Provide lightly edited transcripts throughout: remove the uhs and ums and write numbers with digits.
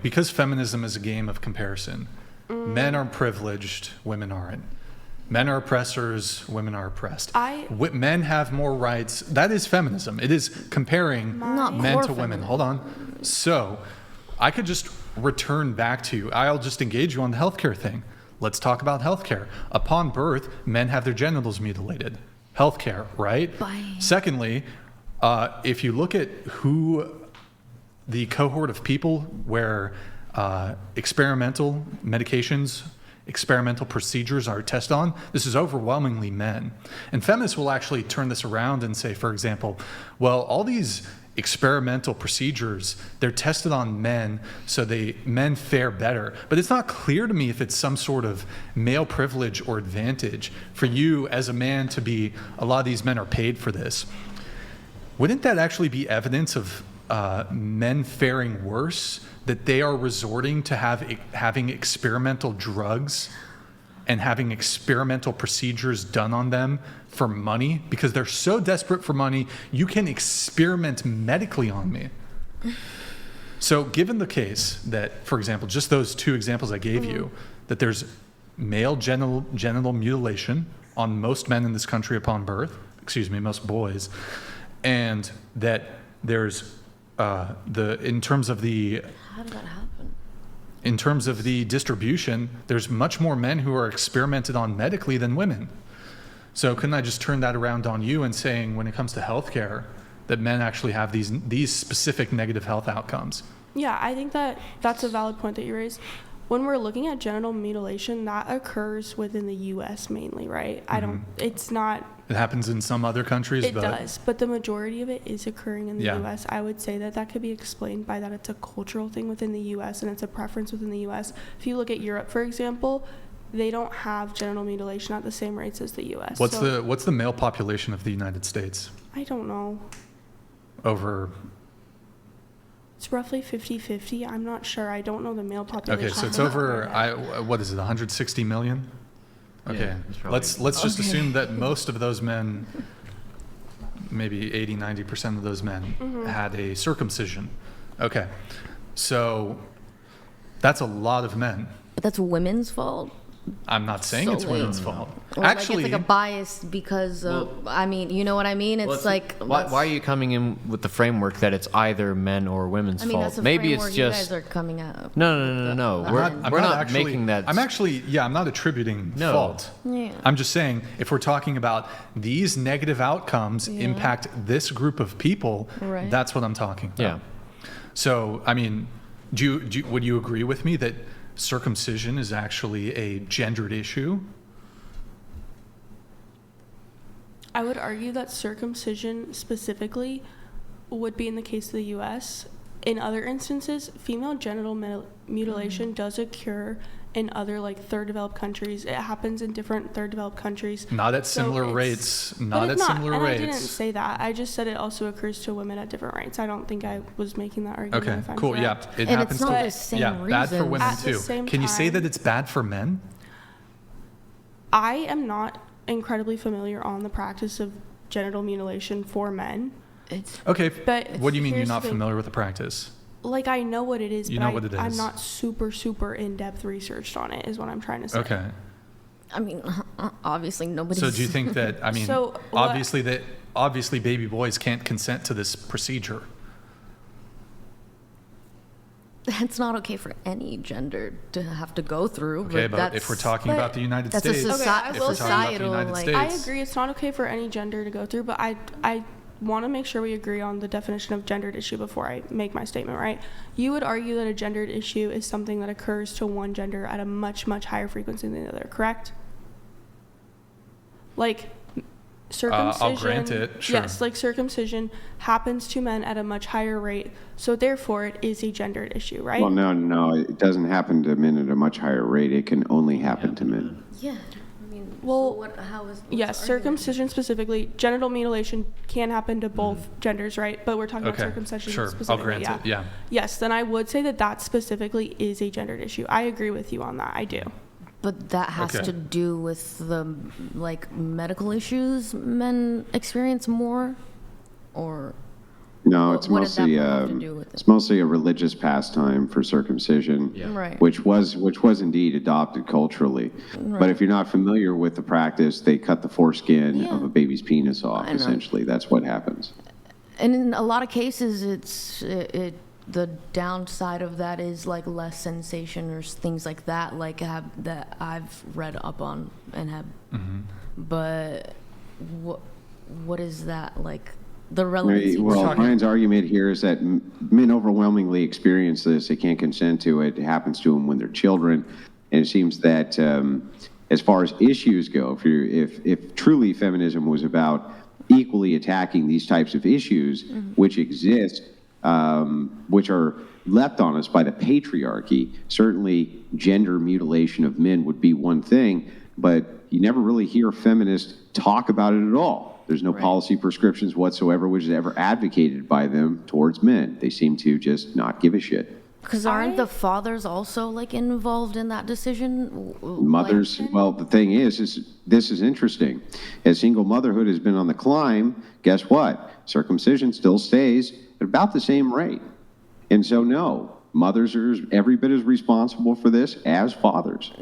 because feminism is a game of comparison, men are privileged, women aren't. Men are oppressors, women are oppressed. Men have more rights. That is feminism. It is comparing men to women. Hold on. So I could just return back to, I'll just engage you on the healthcare thing. Let's talk about healthcare. Upon birth, men have their genitals mutilated. Healthcare, right? Bye. Secondly, if you look at who the cohort of people where experimental medications, experimental procedures are tested on, this is overwhelmingly men. And feminists will actually turn this around and say, for example, well, all these experimental procedures, they're tested on men, so men fare better. But it's not clear to me if it's some sort of male privilege or advantage for you as a man to be, a lot of these men are paid for this. Wouldn't that actually be evidence of men faring worse, that they are resorting to having experimental drugs and having experimental procedures done on them for money because they're so desperate for money, you can experiment medically on me. So given the case that, for example, just those two examples I gave you, that there's male genital mutilation on most men in this country upon birth, most boys, and that there's in terms of the how did that happen? In terms of the distribution, there's much more men who are experimented on medically than women. So couldn't I just turn that around on you and saying, when it comes to healthcare, that men actually have these specific negative health outcomes? Yeah, I think that's a valid point that you raised. When we're looking at genital mutilation, that occurs within the U.S. mainly, right? It's not... It happens in some other countries, It does, but the majority of it is occurring in the Yeah. U.S. I would say that could be explained by that it's a cultural thing within the U.S. and it's a preference within the U.S. If you look at Europe, for example, they don't have genital mutilation at the same rates as the U.S. What's the male population of the United States? I don't know. It's roughly 50-50. I'm not sure. I don't know the male population. Okay, so it's over, what is it, 160 million? Okay, Yeah, let's just assume that most of those men, maybe 80-90% of those men, had a circumcision. Okay, so that's a lot of men. But that's women's fault. I'm not saying it's women's fault. Or Actually, it's like a bias because of, you know what I mean? It's why are you coming in with the framework that it's either men or women's fault? That's a Maybe framework it's just you guys are coming up. No. We're not making that. I'm not attributing fault. Yeah. I'm just saying if we're talking about these negative outcomes impact this group of people, that's what I'm talking about. Yeah. So, I mean, would you agree with me that circumcision is actually a gendered issue? I would argue that circumcision specifically would be in the case of the U.S. In other instances, female genital mutilation does occur in other third developed countries. It happens in different third developed countries. Not at similar rates. Not at similar rates. I didn't say that. I just said it also occurs to women at different rates. I don't think I was making that argument. Okay, if I'm cool. correct. Yeah, it And happens it's not to the same bad for reasons. women At the too. same Can you say time- that it's bad for men? I am not incredibly familiar on the practice of genital mutilation for men. Okay, But what do you mean you're here's not the thing. familiar with the practice? I know what it is, You but know what it I'm is. not super in-depth researched on it, is what I'm trying to say. Okay. I mean, obviously nobody's... So do you think that, I mean, So what- obviously baby boys can't consent to this procedure? That's not okay for any gender to have to go through. Okay, but if we're talking about the United that's a States, Okay, I if will we're say- talking about the United States, I agree it's not okay for any gender to go through, but I want to make sure we agree on the definition of gendered issue before I make my statement, right? You would argue that a gendered issue is something that occurs to one gender at a much higher frequency than the other, correct? Circumcision, I'll grant it, sure. Yes, circumcision happens to men at a much higher rate, so therefore it is a gendered issue, right? Well, no, it doesn't happen to men at a much higher rate. It can only happen to men. Yeah. I mean, Well, how is... Yes, circumcision specifically, genital mutilation can happen to both genders, right? But we're talking about okay, circumcision sure, specifically. I'll grant it, yeah. Yes, then I would say that specifically is a gendered issue. I agree with you on that. I do. But that has Okay. to do with the, medical issues men experience more? Or... No, it's What did that mostly have to do with it? it's mostly a religious pastime for circumcision, Right. which was indeed adopted culturally. But if you're not familiar with the practice, they cut the foreskin of Yeah. a baby's penis off. I know. Essentially, that's what happens. And in a lot of cases, the downside of that is like less sensation or things like that, that I've read up on and have. But what is that like? The relevancy. Well, Ryan's argument here is that men overwhelmingly experience this. They can't consent to it. It happens to them when they're children. And it seems that as far as issues go, if truly feminism was about equally attacking these types of issues, which exist, which are left on us by the patriarchy, certainly gender mutilation of men would be one thing, but you never really hear feminists talk about it at all. There's no policy prescriptions whatsoever which is ever advocated by them towards men. They seem to just not give a shit. Because aren't the fathers also like involved in that decision? Mothers, well, the thing is this is interesting. As single motherhood has been on the climb, guess what? Circumcision still stays at about the same rate. And so, no, mothers are every bit as responsible for this as fathers.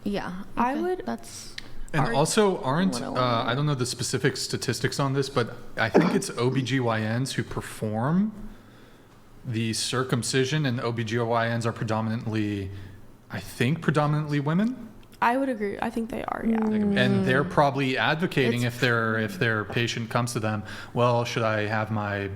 Yeah, I okay, would- That's And also, I don't know the specific statistics on this, but I think it's OBGYNs who perform the circumcision, and OBGYNs are predominantly women. I would agree. I think they are, yeah. And they're probably advocating if their patient comes to them, well, should I have my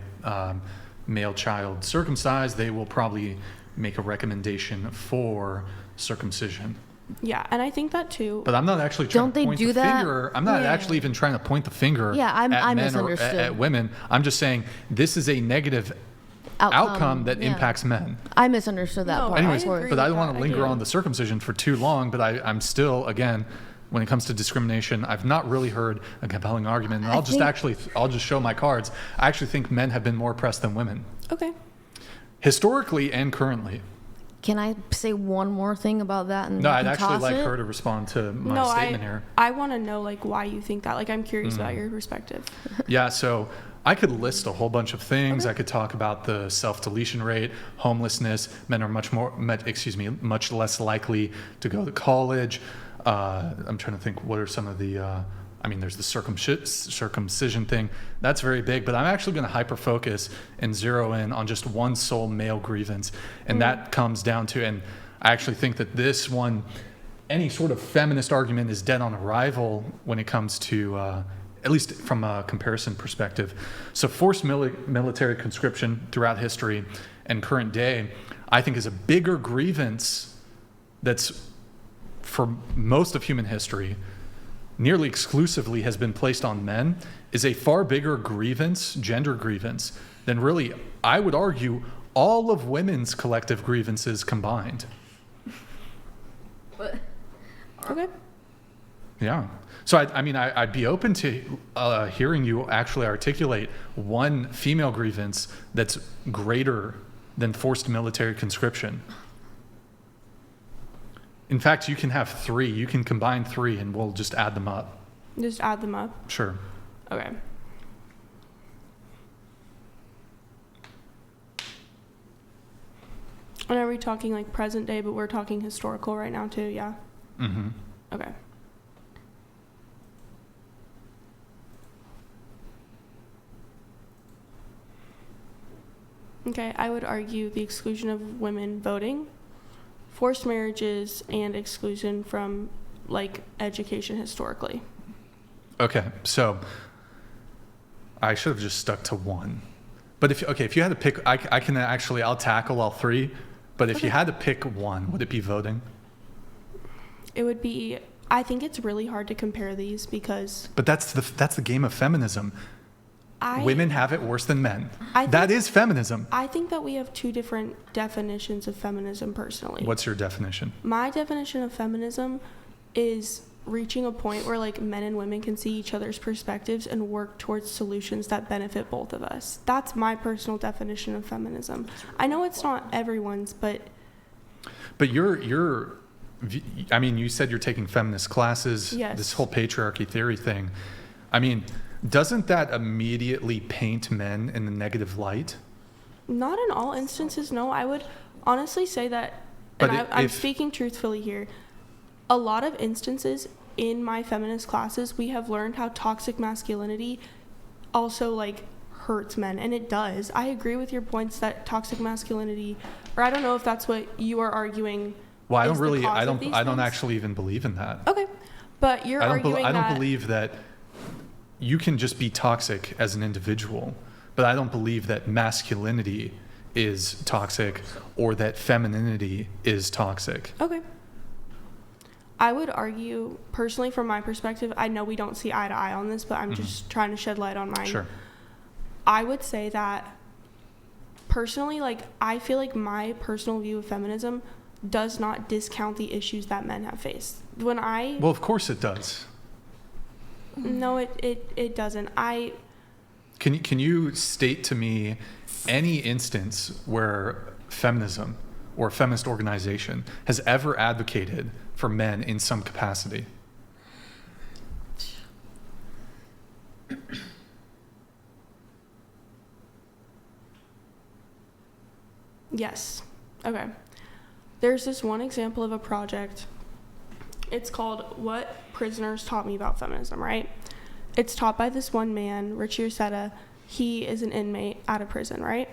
male child circumcised? They will probably make a recommendation for circumcision. Yeah, and I think that too. But I'm not actually trying Don't to they point do the that? finger. I'm not Yeah. actually even trying to point the finger Yeah, at I men or misunderstood. at women. I'm just saying this is a negative outcome that yeah. impacts men. I misunderstood that No, part. Anyways, agree but I with don't want that. to I linger do. on the circumcision for too long, but I'm still, again, when it comes to discrimination, I've not really heard a compelling argument. And I'll just show my cards. I actually think men have been more oppressed than women, Okay. historically and currently. Can I say one more thing about that? And No, you I'd can actually toss like it? her to respond to my No, statement here. I want to know like why you think that. Like I'm curious about your perspective. Yeah, so I could list a whole bunch of things. I could talk about the self-deletion rate, homelessness. Men are much less likely to go to college. I'm trying to think, what are some of the, there's the circumcision thing. That's very big, but I'm actually going to hyper-focus and zero in on just one sole male grievance. And that comes down to, and I actually think that this one, any sort of feminist argument is dead on arrival when it comes to, at least from a comparison perspective. So forced military conscription throughout history and current day, I think is a bigger grievance that's for most of human history, nearly exclusively has been placed on men, is a far bigger grievance, gender grievance, than really, I would argue, all of women's collective grievances combined. Okay. Yeah. So, I'd be open to hearing you actually articulate one female grievance that's greater than forced military conscription. In fact, you can have three. You can combine three, and we'll just add them up. Just add them up. Sure. Okay. And are we talking like present day, but we're talking historical right now too? Yeah. Mm-hmm. Okay. Okay, I would argue the exclusion of women voting, forced marriages, and exclusion from like education historically. Okay, so I should have just stuck to one. But if you had to pick, I'll tackle all three. But if you had to pick one, would it be voting? It would be. I think it's really hard to compare these because But that's the game of feminism. Women have it worse than men. That is feminism. I think that we have two different definitions of feminism personally. What's your definition? My definition of feminism is reaching a point where like men and women can see each other's perspectives and work towards solutions that benefit both of us. That's my personal definition of feminism. I know it's not everyone's, but you said you're taking feminist classes. Yes. This whole patriarchy theory thing. doesn't that immediately paint men in the negative light? Not in all instances, no. I would honestly say that, But and I'm if- speaking truthfully here, a lot of instances in my feminist classes, we have learned how toxic masculinity also like hurts men, and it does. I agree with your points that toxic masculinity, or I don't know if that's what you are arguing. Well, I is don't the really, cause I of don't, these I don't things. actually even believe in that. Okay, but you're arguing I don't that. believe that you can just be toxic as an individual, but I don't believe that masculinity is toxic or that femininity is toxic. Okay. I would argue, personally, from my perspective, I know we don't see eye to eye on this, but I'm just trying to shed light on mine. Sure. I would say that, personally, like, I feel like my personal view of feminism does not discount the issues that men have faced. When I... Well, of course it does. No, it doesn't. Can you state to me any instance where feminism or a feminist organization has ever advocated for men in some capacity? Yes. Okay. There's this one example of a project. It's called What Prisoners Taught Me About Feminism, right? It's taught by this one man, Richie Ursetta. He is an inmate out of prison, right?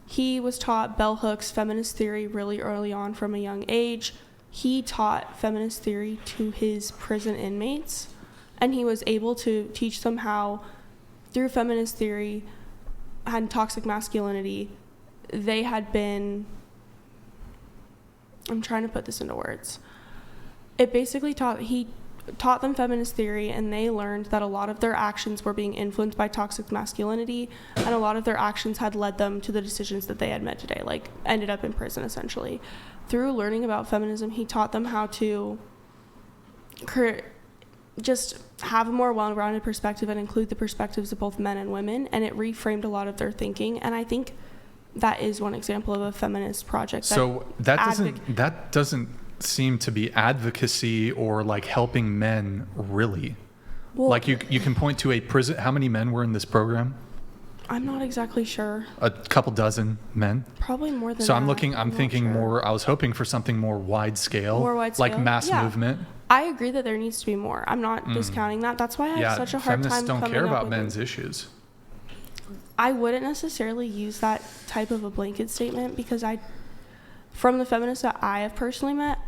He was taught bell hooks, feminist theory really early on from a young age. He taught feminist theory to his prison inmates, and he was able to teach them how, through feminist theory and toxic masculinity, they had been, I'm trying to put this into words. It basically he taught them feminist theory, and they learned that a lot of their actions were being influenced by toxic masculinity, and a lot of their actions had led them to the decisions that they had made today, like ended up in prison essentially. Through learning about feminism, he taught them how to just have a more well-rounded perspective and include the perspectives of both men and women, and it reframed a lot of their thinking. And I think that is one example of a feminist project. So that doesn't seem to be advocacy or like helping men really. Well, Like you can point to a prison. How many men were in this program? I'm not exactly sure. A couple dozen men. Probably more than So that. I'm not thinking sure. more. I was hoping for something more wide scale. More wide Like scale? mass Yeah. movement. I agree that there needs to be more. I'm not discounting that. That's why I have Yeah, such a hard feminists time don't coming care up about with men's it. issues. I wouldn't necessarily use that type of a blanket statement because from the feminists that I have personally met,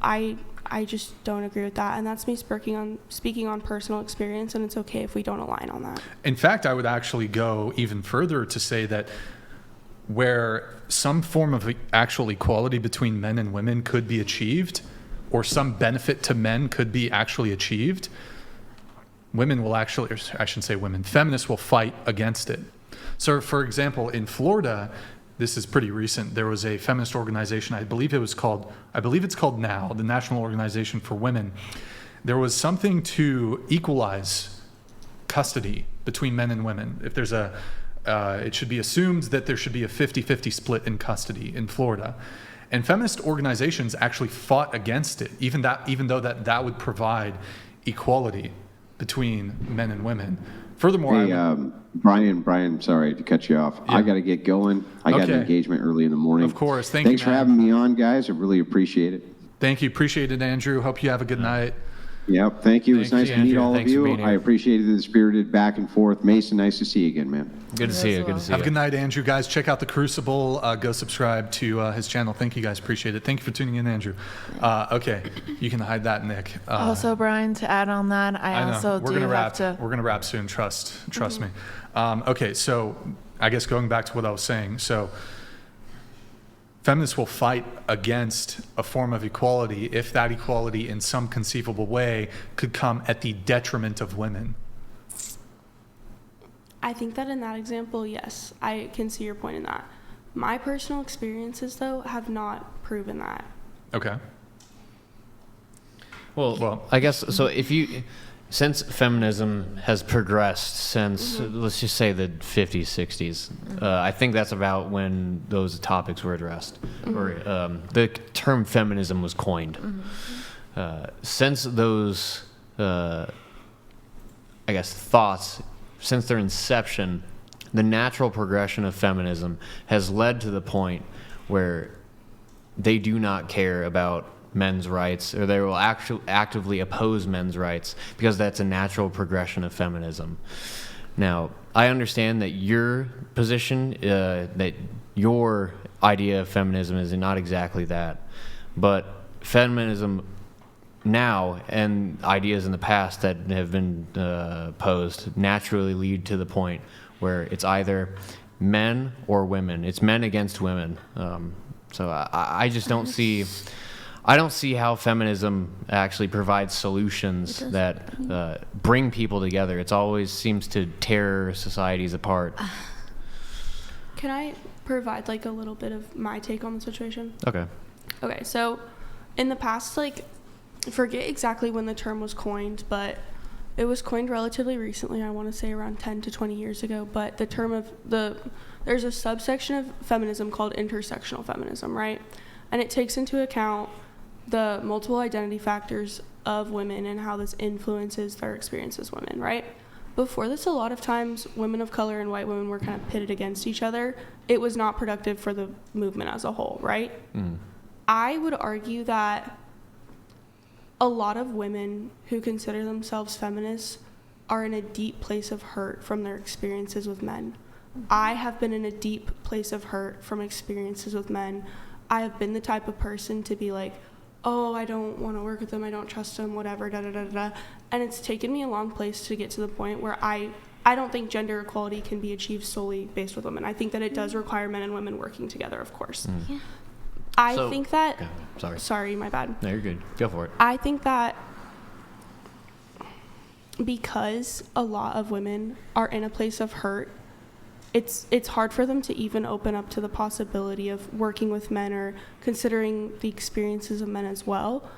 I just don't agree with that, and that's me speaking on personal experience, and it's okay if we don't align on that. In fact, I would actually go even further to say that where some form of actual equality between men and women could be achieved, or some benefit to men could be actually achieved, women will actually, or I shouldn't say women, feminists will fight against it. So, for example, in Florida, this is pretty recent, there was a feminist organization, I believe it's called NOW, the National Organization for Women. There was something to equalize custody between men and women. If there's it should be assumed that there should be a 50-50 split in custody in Florida. And feminist organizations actually fought against it, even though that would provide equality between men and women. Furthermore, Hey, Brian, sorry to cut you off. Yeah. I got to get going. I got an Okay. engagement early in the morning. Of course. Thanks for man. having me on, guys. I really appreciate it. Thank you. Appreciate it, Andrew. Hope you have a good night. Yep. Thank you. It's Thank nice you, to meet Andrew. all of Thanks for you. being here. I appreciated the spirited back and forth. Mason, nice to see you again, man. Good to You see as you. Good well. to see Have a you. good night, Andrew. Guys, check out The Crucible. Go subscribe to his channel. Thank you, guys. Appreciate it. Thank you for tuning in, Andrew. Okay. You can hide that, Nick. Also, Brian, to add on that, I know. also We're do gonna have wrap. to. We're gonna wrap soon. Trust me. Okay, so I guess going back to what I was saying. So feminists will fight against a form of equality if that equality, in some conceivable way, could come at the detriment of women. I think that in that example, yes, I can see your point in that. My personal experiences, though, have not proven that. Okay. Well, I guess so. Since feminism has progressed since, let's just say the 50s, 60s, I think that's about when those topics were addressed, or the term feminism was coined. Since those, I guess, thoughts since their inception, the natural progression of feminism has led to the point where they do not care about men's rights, or they will actually actively oppose men's rights, because that's a natural progression of feminism. Now, I understand that your position, that your idea of feminism is not exactly that, but feminism now and ideas in the past that have been posed naturally lead to the point where it's either men or women. It's men against women. So I just don't see. I don't see how feminism actually provides solutions that bring people together. It always seems to tear societies apart. Can I provide like a little bit of my take on the situation? Okay. Okay, so in the past, like, forget exactly when the term was coined, but it was coined relatively recently. I want to say around 10 to 20 years ago. But the term of there's a subsection of feminism called intersectional feminism, right? And it takes into account the multiple identity factors of women and how this influences their experience as women, right? Before this, a lot of times women of color and white women were kind of pitted against each other. It was not productive for the movement as a whole, right? I would argue that a lot of women who consider themselves feminists are in a deep place of hurt from their experiences with men. I have been in a deep place of hurt from experiences with men. I have been the type of person to be like, oh, I don't want to work with them, I don't trust them, whatever, da-da-da-da-da. And it's taken me a long place to get to the point where I don't think gender equality can be achieved solely based with women. I think that it does require men and women working together, of course. Yeah. I think that... Okay, Sorry, my bad. No, you're good. Go for it. I think that because a lot of women are in a place of hurt, it's hard for them to even open up to the possibility of working with men or considering the experiences of men as well.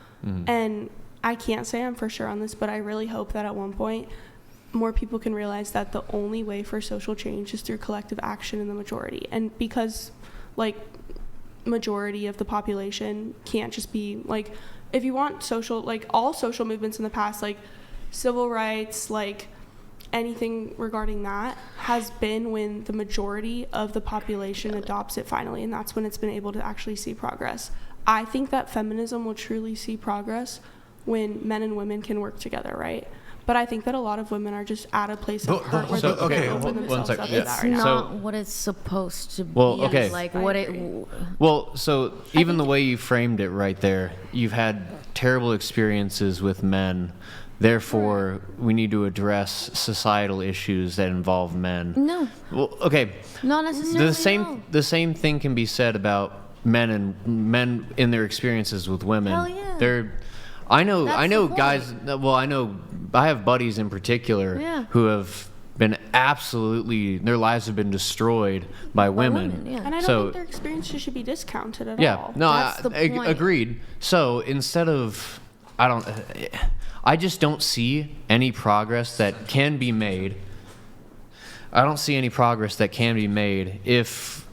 And I can't say I'm for sure on this, but I really hope that at one point more people can realize that the only way for social change is through collective action in the majority. And because, like, majority of the population can't just be, like, if you want social, like, all social movements in the past, like civil rights, like anything regarding that has been when the majority of the population adopts it finally, and that's when it's been able to actually see progress. I think that feminism will truly see progress when men and women can work together, right? But I think that a lot of women are just at a place of hurt where they can't open themselves up to that It's right now. not what it's supposed to be. Well, okay. Like I what agree. Well, so even the way you framed it right there, you've had terrible experiences with men. Therefore, we need to address societal issues that involve men. No, Well, okay. not necessarily. The same thing can be said about men in their experiences with women. Hell yeah. I know That's the point. guys. Well, I have buddies in particular Yeah. who have been their lives have been destroyed by women. yeah. And I don't So- think their experiences should be discounted at Yeah, all. no, That's the point. agreed. So instead of, I just don't see any progress that can be made. I don't see any progress that can be made if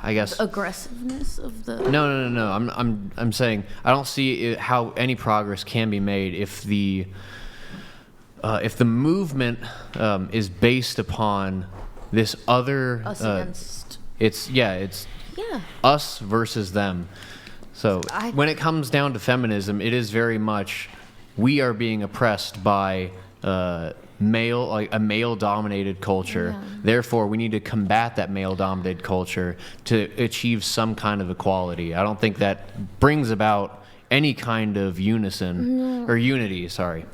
I guess. Aggressiveness of the. No. I'm saying I don't see how any progress can be made if the movement is based upon this other. Us against. It's Yeah. us versus them. So when it comes down to feminism, it is very much we are being oppressed by a male-dominated culture. Yeah. Therefore, we need to combat that male-dominated culture to achieve some kind of equality. I don't think that brings about any kind of unity. Sorry.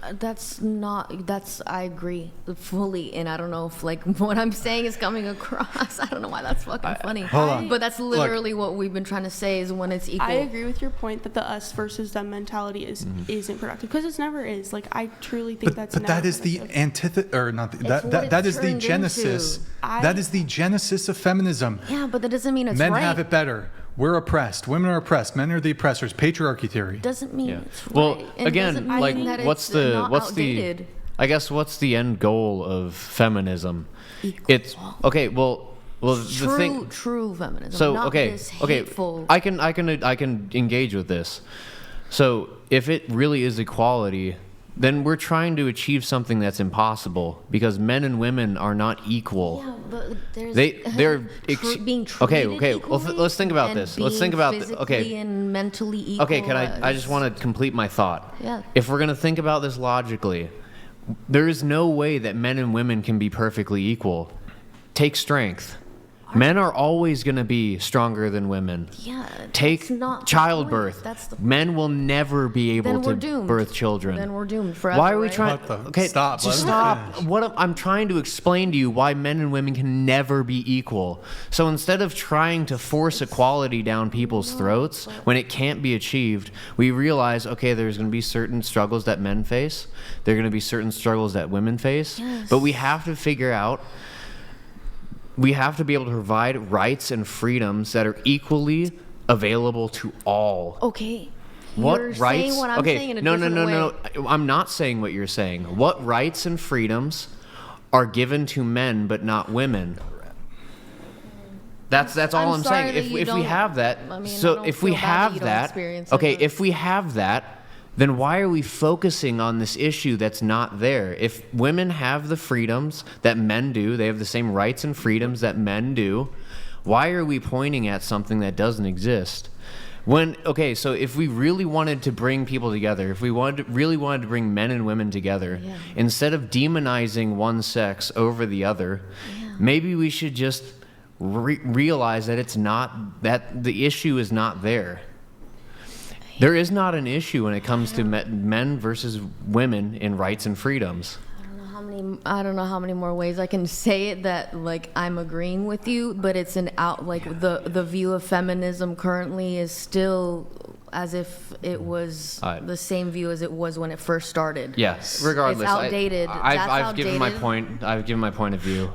I agree fully, and I don't know if like what I'm saying is coming across. I don't know why that's fucking funny. Hold on. But that's literally what we've been trying to say is when it's equal. I agree with your point that the us versus them mentality isn't productive, because it never is. Like, I truly think that's But never that is the productive. antithesis, or not? what it's That is the turned genesis. into. That is the genesis of feminism. Yeah, but that doesn't mean it's Men right. have it better. We're oppressed. Women are oppressed. Men are the oppressors. Patriarchy theory. Doesn't mean Yeah. it's Well, right. And again, doesn't mean like, that what's it's not the outdated. I guess what's the end goal of feminism? Equal. It's okay. Well, the thing. True feminism. So not okay, this okay. hateful. I can engage with this. So if it really is equality, then we're trying to achieve something that's impossible because men and women are not equal. Yeah, but there's They're being treated okay. Well, equally let's think about and this. Let's being think about physically and mentally equal. Okay, can I just want to complete my thought. Yeah. If we're going to think about this logically, there is no way that men and women can be perfectly equal. Take strength. Men are always going to be stronger than women. Yeah. Take that's not the childbirth. point. That's the Men will never be able Then we're to doomed. birth children. Then we're doomed forever. Why are we right? trying? What the- Okay, stop, just let him stop. finish. I'm trying to explain to you why men and women can never be equal. So instead of trying to force equality down people's throats when it can't be achieved, we realize, okay, there's going to be certain struggles that men face. There are going to be certain struggles that women face. Yes. But we have to figure out. We have to be able to provide rights and freedoms that are equally available to all. Okay. What You're rights? saying what I'm okay, saying in a no, different way. no. I'm not saying what you're saying. What rights and freedoms are given to men but not women? That's all I'm sorry saying. that If you we don't- have that, I mean, I so don't if we feel bad that have you don't that, experience it, okay, but- if we have that, then why are we focusing on this issue that's not there? If women have the freedoms that men do, they have the same rights and freedoms that men do, why are we pointing at something that doesn't exist? So if we really wanted to bring people together, if we really wanted to bring men and women together, Yeah. instead of demonizing one sex over the other, maybe we should just realize that that the issue is not there. There is not an issue when it comes to men versus women in rights and freedoms. I don't know how many more ways I can say it that like I'm agreeing with you, but it's the view of feminism currently is still as if it was the same view as it was when it first started. Yes, regardless. It's outdated. I've That's given my outdated. point. I've given my point of view.